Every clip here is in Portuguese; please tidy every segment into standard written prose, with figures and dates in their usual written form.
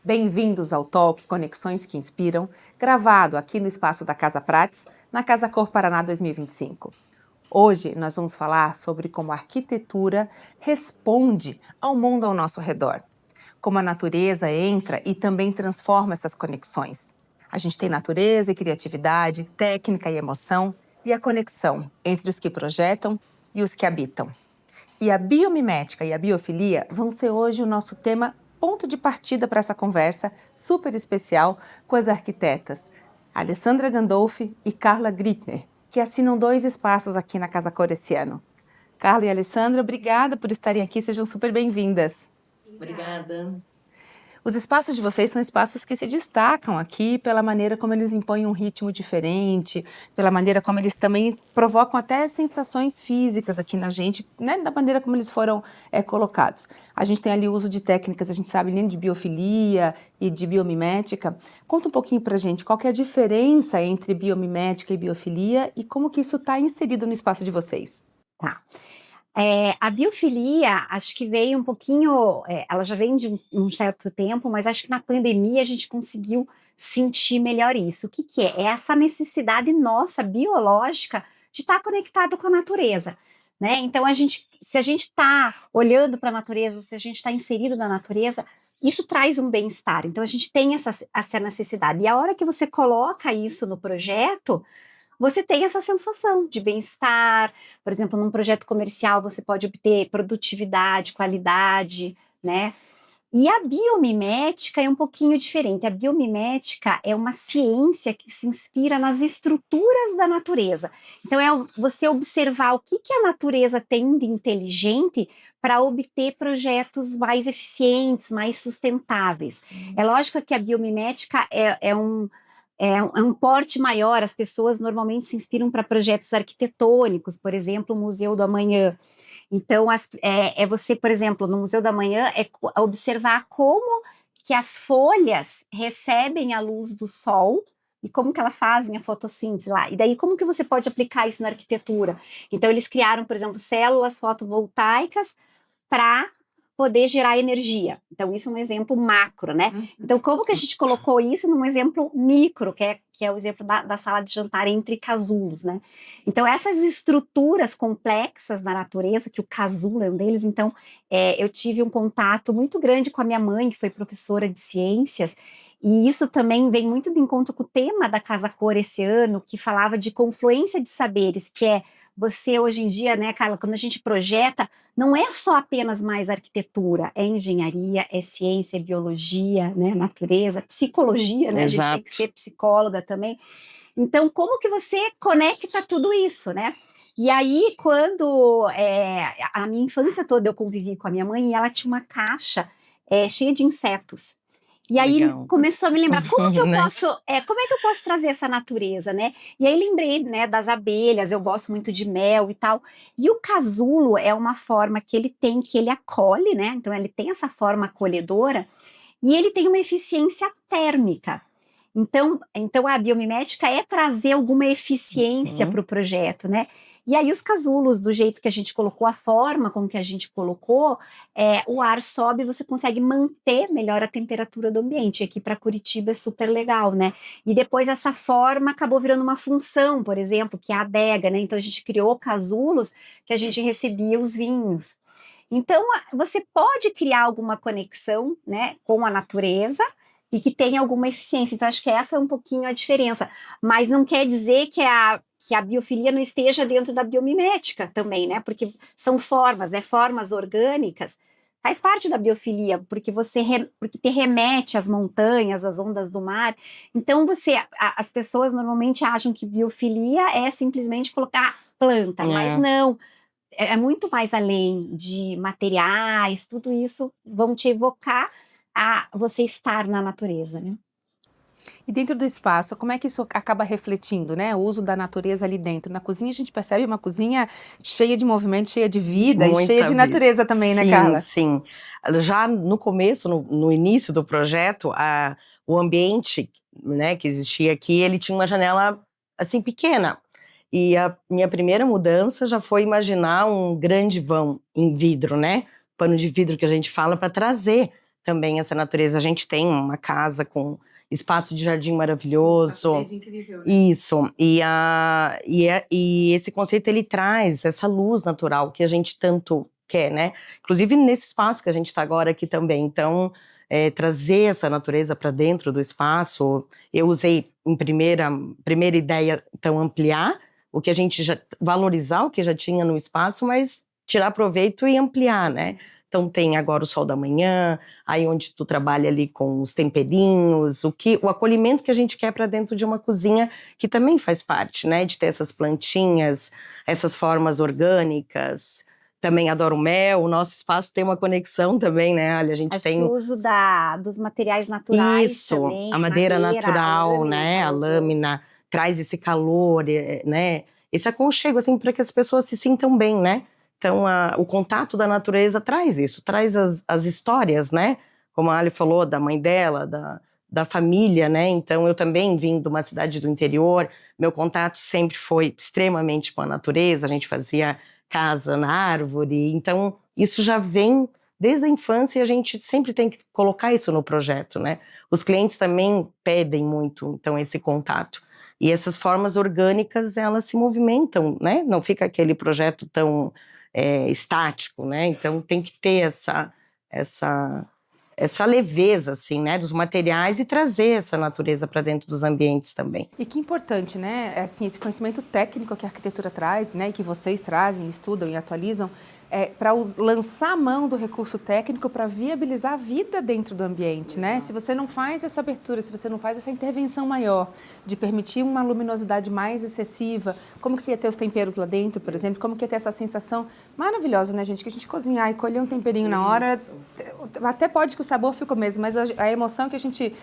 Bem-vindos ao Talk Conexões que Inspiram, gravado aqui no espaço da Casa Prates, na Casa Cor Paraná 2025. Hoje nós vamos falar sobre como a arquitetura responde ao mundo ao nosso redor, como a natureza entra e também transforma essas conexões. A gente tem natureza e criatividade, técnica e emoção, e a conexão entre os que projetam e os que habitam. E a biomimética e a biofilia vão ser hoje o nosso tema ponto de partida para essa conversa super especial com as arquitetas Alessandra Gandolfi e Carla Grittner, que assinam 2 espaços aqui na Casa Cor esse ano. Carla e Alessandra, obrigada por estarem aqui, sejam super bem-vindas. Obrigada. Os espaços de vocês são espaços que se destacam aqui pela maneira como eles impõem um ritmo diferente, pela maneira como eles também provocam até sensações físicas aqui na gente, né, da maneira como eles foram colocados. A gente tem ali o uso de técnicas, a gente sabe, de biofilia e de biomimética. Conta um pouquinho pra gente qual que é a diferença entre biomimética e biofilia e como que isso está inserido no espaço de vocês. Tá. A biofilia, acho que veio um pouquinho, ela já vem de um certo tempo, mas acho que na pandemia a gente conseguiu sentir melhor isso. O que que é? É essa necessidade nossa, biológica, de estar conectado com a natureza, né? Então, se a gente está olhando para a natureza, se a gente está inserido na natureza, isso traz um bem-estar. Então, a gente tem essa necessidade. E a hora que você coloca isso no projeto, você tem essa sensação de bem-estar. Por exemplo, num projeto comercial você pode obter produtividade, qualidade, né? E a biomimética é um pouquinho diferente. A biomimética é uma ciência que se inspira nas estruturas da natureza. Então, você observar o que a natureza tem de inteligente para obter projetos mais eficientes, mais sustentáveis. É lógico que a biomimética é um porte maior. As pessoas normalmente se inspiram para projetos arquitetônicos, por exemplo, o Museu do Amanhã. Então, você, por exemplo, no Museu do Amanhã, observar como que as folhas recebem a luz do sol e como que elas fazem a fotossíntese lá. E daí, como que você pode aplicar isso na arquitetura? Então, eles criaram, por exemplo, células fotovoltaicas para poder gerar energia. Então, isso é um exemplo macro, né? Então, como que a gente colocou isso num exemplo micro, que é o exemplo da sala de jantar entre casulos, né? Então, essas estruturas complexas na natureza, que o casulo é um deles, então, eu tive um contato muito grande com a minha mãe, que foi professora de ciências, e isso também vem muito de encontro com o tema da Casa Cor esse ano, que falava de confluência de saberes, que é você, hoje em dia, né, Carla, quando a gente projeta, não é só apenas mais arquitetura, é engenharia, é ciência, é biologia, né, natureza, psicologia, né, Exato. a gente tem que ser psicóloga também. Então, como que você conecta tudo isso, né? E aí, quando a minha infância toda eu convivi com a minha mãe, e ela tinha uma caixa cheia de insetos. E aí Legal. começou a me lembrar, como que eu Né? como é que eu posso trazer essa natureza, né? E aí lembrei, né, das abelhas, eu gosto muito de mel e tal. E o casulo é uma forma que ele acolhe, né? Então ele tem essa forma acolhedora e ele tem uma eficiência térmica. Então a biomimética é trazer alguma eficiência para o projeto, né? E aí os casulos, do jeito que a gente colocou, a forma com que a gente colocou, o ar sobe e você consegue manter melhor a temperatura do ambiente. Aqui para Curitiba é super legal, né? E depois essa forma acabou virando uma função, por exemplo, que é a adega, né? Então a gente criou casulos que a gente recebia os vinhos. Então você pode criar alguma conexão, né, com a natureza e que tenha alguma eficiência. Então acho que essa é um pouquinho a diferença. Mas não quer dizer que a biofilia não esteja dentro da biomimética também, né? Porque são formas, né? Formas orgânicas. Faz parte da biofilia, porque porque te remete às montanhas, às ondas do mar. Então as pessoas normalmente acham que biofilia é simplesmente colocar planta, mas não. É muito mais além de materiais, tudo isso vão te evocar a você estar na natureza, né? E dentro do espaço, como é que isso acaba refletindo, né? O uso da natureza ali dentro. Na cozinha a gente percebe uma cozinha cheia de movimento, cheia de vida e cheia de natureza também, né, Carla? Sim. Já no começo, no início do projeto, o ambiente, né, que existia aqui, ele tinha uma janela assim pequena. E a minha primeira mudança já foi imaginar um grande vão em vidro, né? Pano de vidro que a gente fala, para trazer também essa natureza. A gente tem uma casa com espaço de jardim maravilhoso. Incrível, né? Isso, e esse conceito ele traz essa luz natural que a gente tanto quer, né? Inclusive nesse espaço que a gente está agora aqui também. Então, trazer essa natureza para dentro do espaço, eu usei em primeira ideia, então, ampliar o que a gente já, valorizar o que já tinha no espaço, mas tirar proveito e ampliar, né? Então tem agora o sol da manhã, aí onde tu trabalha ali com os temperinhos, o acolhimento que a gente quer para dentro de uma cozinha, que também faz parte, né? De ter essas plantinhas, essas formas orgânicas. Também adoro mel, o nosso espaço tem uma conexão também, né? Olha, a gente Acho tem que o uso dos materiais naturais isso, também, a a madeira madeira, a natural, lâmina que né? A ela usou. lâmina traz esse calor, né? Esse aconchego, assim, para que as pessoas se sintam bem, né? Então, o contato da natureza traz isso, traz as histórias, né? Como a Ali falou, da mãe dela, da família, né? Então, eu também vim de uma cidade do interior, meu contato sempre foi extremamente com a natureza, a gente fazia casa na árvore, então isso já vem desde a infância e a gente sempre tem que colocar isso no projeto, né? Os clientes também pedem muito, então, esse contato. E essas formas orgânicas, elas se movimentam, né? Não fica aquele projeto tão estático, né? Então, tem que ter essa leveza, assim, né? Dos materiais e trazer essa natureza para dentro dos ambientes também. E que importante, né? Assim, esse conhecimento técnico que a arquitetura traz, né? E que vocês trazem, estudam e atualizam, para lançar a mão do recurso técnico para viabilizar a vida dentro do ambiente, né? Se você não faz essa abertura, se você não faz essa intervenção maior de permitir uma luminosidade mais excessiva, como que você ia ter os temperos lá dentro, por exemplo? Como que ia ter essa sensação maravilhosa, né, gente? Que a gente cozinhar e colher um temperinho na hora, até pode que o sabor fique o mesmo, mas a emoção que a gente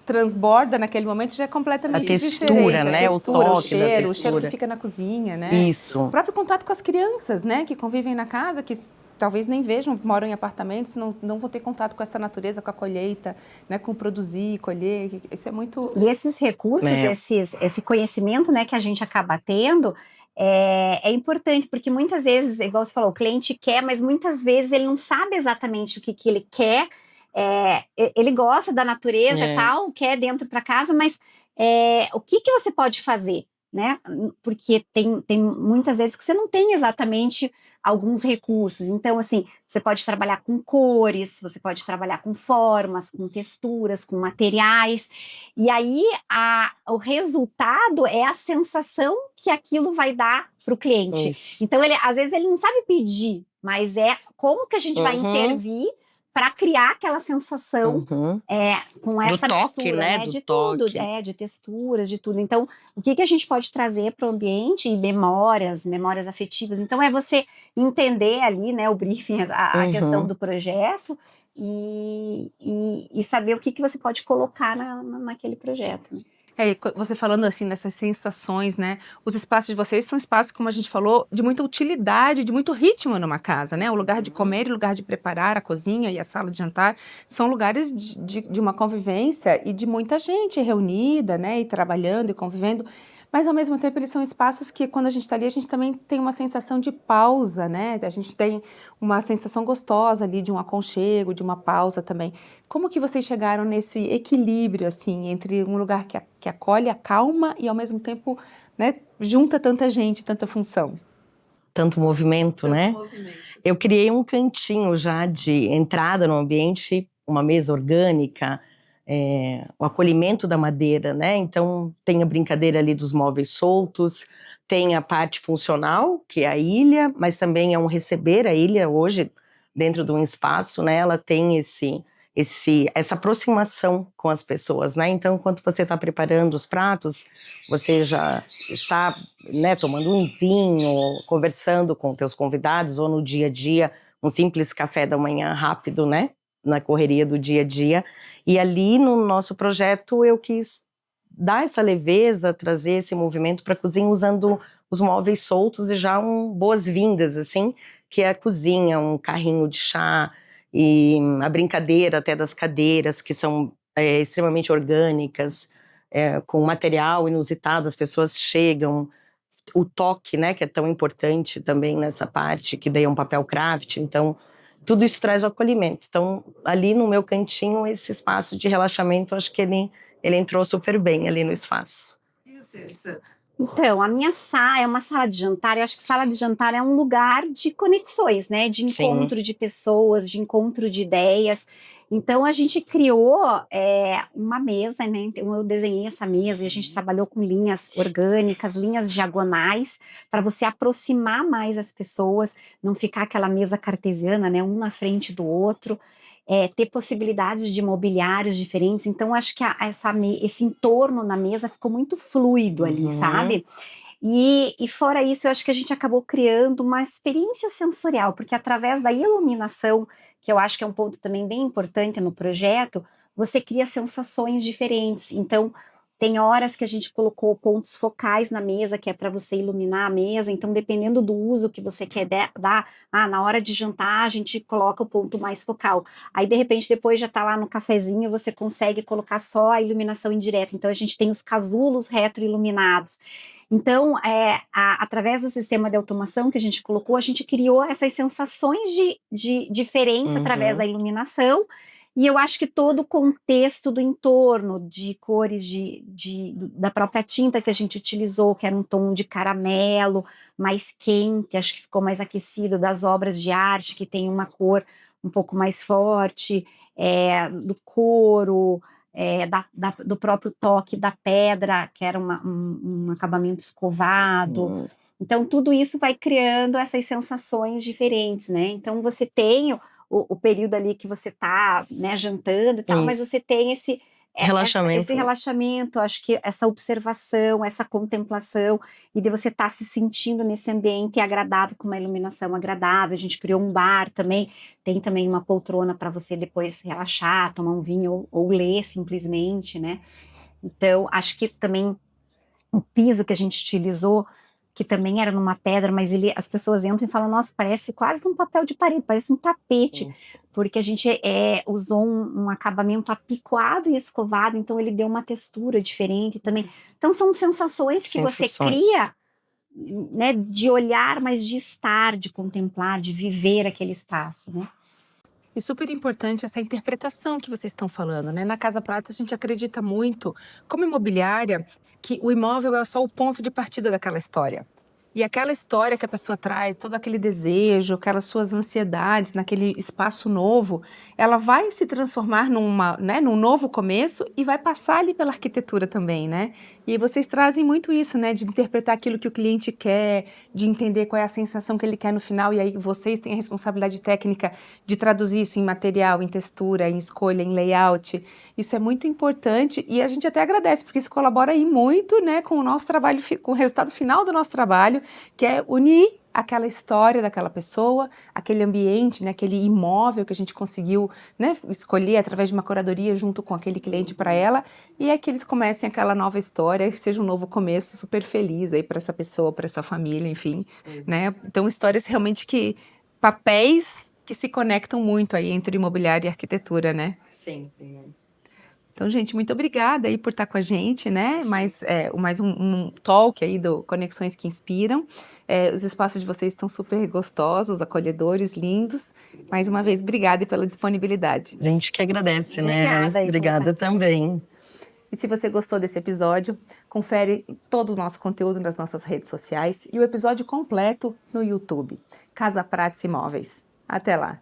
transborda naquele momento já é completamente A textura, diferente. né? A textura, O toque o cheiro da textura. que fica na cozinha, né? Isso. O próprio contato com as crianças, né? Que convivem na casa, que talvez nem vejam, moram em apartamentos, não vão ter contato com essa natureza, com a colheita, né? Com produzir, colher. Isso é muito... E esses recursos, esse conhecimento, né, que a gente acaba tendo, é importante, porque muitas vezes, igual você falou, o cliente quer, mas muitas vezes ele não sabe exatamente o que ele quer. Ele gosta da natureza e tal, quer dentro para casa, mas o que você pode fazer, né? Porque tem muitas vezes que você não tem exatamente alguns recursos. Então, assim, você pode trabalhar com cores, você pode trabalhar com formas, com texturas, com materiais, e aí o resultado é a sensação que aquilo vai dar para o cliente. Isso. Então, às vezes ele não sabe pedir, mas como que a gente vai intervir para criar aquela sensação com essa do toque, mistura, né? De toque. tudo, de texturas, de tudo. Então, o que a gente pode trazer para o ambiente? Memórias afetivas. Então, é você entender ali, né, o briefing, a questão do projeto e saber o que você pode colocar naquele projeto. Você falando assim nessas sensações, né? Os espaços de vocês são espaços, como a gente falou, de muita utilidade, de muito ritmo numa casa, né? O lugar de comer e o lugar de preparar, a cozinha e a sala de jantar, são lugares de uma convivência e de muita gente reunida, né? E trabalhando e convivendo. Mas, ao mesmo tempo, eles são espaços que, quando a gente está ali, a gente também tem uma sensação de pausa, né? A gente tem uma sensação gostosa ali de um aconchego, de uma pausa também. Como que vocês chegaram nesse equilíbrio, assim, entre um lugar que acolhe, acalma e, ao mesmo tempo, né, junta tanta gente, tanta função? Tanto movimento, né? Eu criei um cantinho já de entrada no ambiente, uma mesa orgânica, o acolhimento da madeira, né? Então, tem a brincadeira ali dos móveis soltos, tem a parte funcional, que é a ilha, mas também é um receber. A ilha hoje, dentro de um espaço, né? Ela tem essa aproximação com as pessoas, né? Então, enquanto você está preparando os pratos, você já está, né, tomando um vinho, conversando com teus convidados, ou no dia a dia, um simples café da manhã rápido, né? Na correria do dia a dia. E ali no nosso projeto eu quis dar essa leveza, trazer esse movimento para a cozinha usando os móveis soltos e já boas-vindas, assim, que é a cozinha, um carrinho de chá e a brincadeira até das cadeiras, que são extremamente orgânicas, com material inusitado, as pessoas chegam, o toque, né, que é tão importante também nessa parte, que daí é um papel craft, então tudo isso traz o acolhimento. Então, ali no meu cantinho, esse espaço de relaxamento, acho que ele entrou super bem ali no espaço. Isso. Então, a minha sala é uma sala de jantar. Eu acho que sala de jantar é um lugar de conexões, né? De Sim. encontro de pessoas, de encontro de ideias. Então, a gente criou uma mesa, né? Então, eu desenhei essa mesa e a gente trabalhou com linhas orgânicas, linhas diagonais, para você aproximar mais as pessoas, não ficar aquela mesa cartesiana, né? Um na frente do outro. Ter possibilidades de mobiliários diferentes. Então, acho que esse entorno na mesa ficou muito fluido ali, sabe? E fora isso, eu acho que a gente acabou criando uma experiência sensorial, porque através da iluminação, que eu acho que é um ponto também bem importante no projeto, você cria sensações diferentes. Então, tem horas que a gente colocou pontos focais na mesa, que é para você iluminar a mesa. Então, dependendo do uso que você quer dar, na hora de jantar, a gente coloca o ponto mais focal. Aí, de repente, depois já está lá no cafezinho, você consegue colocar só a iluminação indireta. Então, a gente tem os casulos retroiluminados. Então, através do sistema de automação que a gente colocou, a gente criou essas sensações de diferentes através da iluminação. E eu acho que todo o contexto do entorno, de cores da própria tinta que a gente utilizou, que era um tom de caramelo, mais quente, acho que ficou mais aquecido, das obras de arte, que tem uma cor um pouco mais forte, do couro, do próprio toque da pedra, que era um acabamento escovado. Então, tudo isso vai criando essas sensações diferentes, né? Então, você tem o período ali que você tá, né, jantando e tal, mas você tem esse relaxamento, acho que essa observação, essa contemplação, e de você estar se sentindo nesse ambiente agradável, com uma iluminação agradável. A gente criou um bar também, tem também uma poltrona para você depois relaxar, tomar um vinho ou ler simplesmente, né? Então, acho que também o piso que a gente utilizou, que também era numa pedra, mas as pessoas entram e falam, nossa, parece quase um papel de parede, parece um tapete, porque a gente usou um acabamento apicoado e escovado, então ele deu uma textura diferente também. Então são sensações que você cria, né, de olhar, mas de estar, de contemplar, de viver aquele espaço, né? E super importante essa interpretação que vocês estão falando, né? Na Casa Prata, a gente acredita muito, como imobiliária, que o imóvel é só o ponto de partida daquela história. E aquela história que a pessoa traz, todo aquele desejo, aquelas suas ansiedades naquele espaço novo, ela vai se transformar num novo começo e vai passar ali pela arquitetura também, né? E vocês trazem muito isso, né? De interpretar aquilo que o cliente quer, de entender qual é a sensação que ele quer no final, e aí vocês têm a responsabilidade técnica de traduzir isso em material, em textura, em escolha, em layout. Isso é muito importante e a gente até agradece, porque isso colabora aí muito, né, com o nosso trabalho, com o resultado final do nosso trabalho, que é unir aquela história daquela pessoa, aquele ambiente, né, aquele imóvel que a gente conseguiu, né, escolher através de uma curadoria junto com aquele cliente para ela, e é que eles comecem aquela nova história, que seja um novo começo super feliz aí para essa pessoa, para essa família, enfim, né? Então, histórias realmente papéis que se conectam muito aí entre imobiliário e arquitetura, né? Sempre. Então, gente, muito obrigada aí por estar com a gente, né? Mais um talk aí do Conexões que Inspiram. Os espaços de vocês estão super gostosos, acolhedores, lindos. Mais uma vez, obrigada pela disponibilidade. A gente que agradece, Obrigada, né? Obrigada também. E se você gostou desse episódio, confere todo o nosso conteúdo nas nossas redes sociais e o episódio completo no YouTube. Casa Prates Imóveis. Até lá!